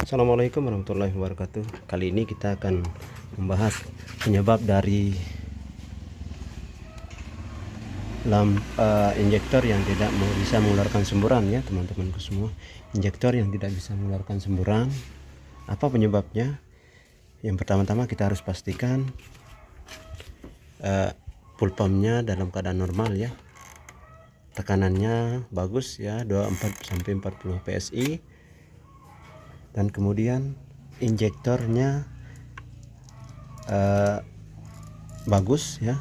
Assalamualaikum warahmatullahi wabarakatuh. Kali ini kita akan membahas penyebab dari injektor yang tidak bisa mengeluarkan semburan ya teman-temanku semua. Injektor yang tidak bisa mengeluarkan semburan, apa penyebabnya? Yang pertama-tama kita harus pastikan full pumpnya dalam keadaan normal ya, tekanannya bagus ya, 24 sampai 40 PSI, dan kemudian injektornya bagus ya.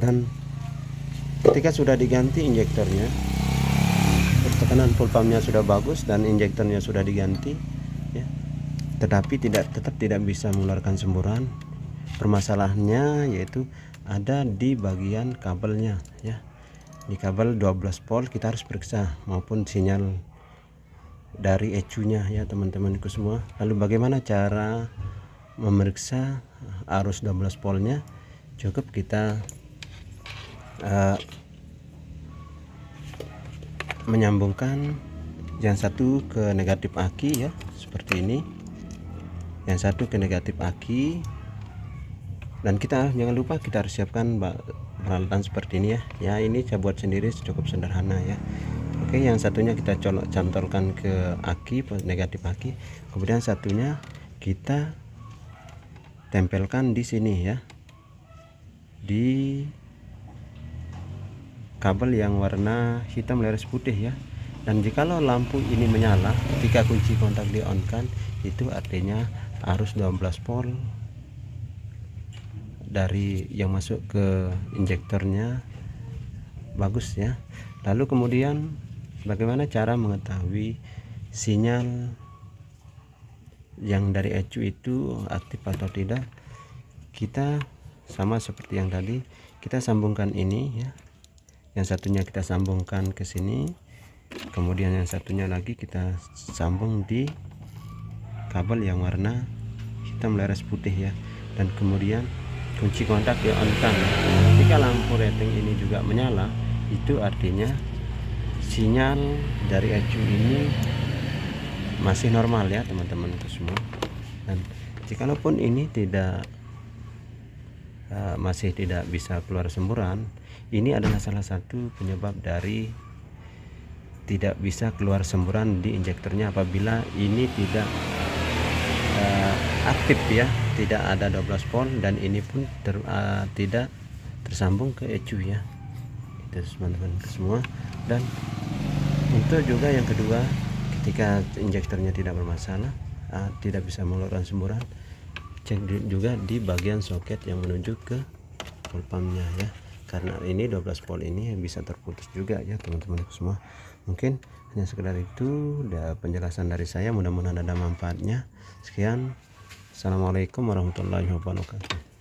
Dan ketika sudah diganti injektornya, tekanan full pumpnya sudah bagus dan injektornya sudah diganti ya, tetapi tetap tidak bisa mengeluarkan semburan. Permasalahannya yaitu ada di bagian kabelnya ya. Di kabel 12 volt kita harus periksa, maupun sinyal dari ECU-nya ya teman-temanku semua. Lalu bagaimana cara memeriksa arus 12 voltnya? Cukup kita menyambungkan yang satu ke negatif aki ya, seperti ini, yang satu ke negatif aki, dan kita jangan lupa kita harus siapkan peralatan seperti ini ya. Ya, ini saya buat sendiri, cukup sederhana ya. Oke, yang satunya kita cantolkan ke aki, negatif aki, kemudian satunya kita tempelkan di sini ya, di kabel yang warna hitam leres putih ya. Dan jikalau lampu ini menyala ketika kunci kontak di on kan, itu artinya arus 12 volt dari yang masuk ke injektornya bagus ya. Lalu kemudian bagaimana cara mengetahui sinyal yang dari ECU itu aktif atau tidak? Kita sama seperti yang tadi, kita sambungkan ini ya. Yang satunya kita sambungkan ke sini, kemudian yang satunya lagi kita sambung di kabel yang warna hitam leres putih ya. Dan kemudian kunci kontak di on kan. Jika lampu rating ini juga menyala, itu artinya sinyal dari ECU ini masih normal ya teman-temanku semua. Dan jikalaupun ini masih tidak bisa keluar semburan, ini adalah salah satu penyebab dari tidak bisa keluar semburan di injektornya apabila ini tidak aktif ya, tidak ada 12 volt, dan ini pun tidak tersambung ke ECU ya. Itu teman-teman semua. Dan untuk juga yang kedua, ketika injektornya tidak bermasalah, tidak bisa mengeluarkan semburan, cek juga di bagian soket yang menuju ke full pumpnya ya, karena ini 12 volt ini bisa terputus juga ya teman-teman semua. Mungkin hanya sekedar itu penjelasan dari saya, mudah-mudahan ada manfaatnya. Sekian, assalamualaikum warahmatullahi wabarakatuh.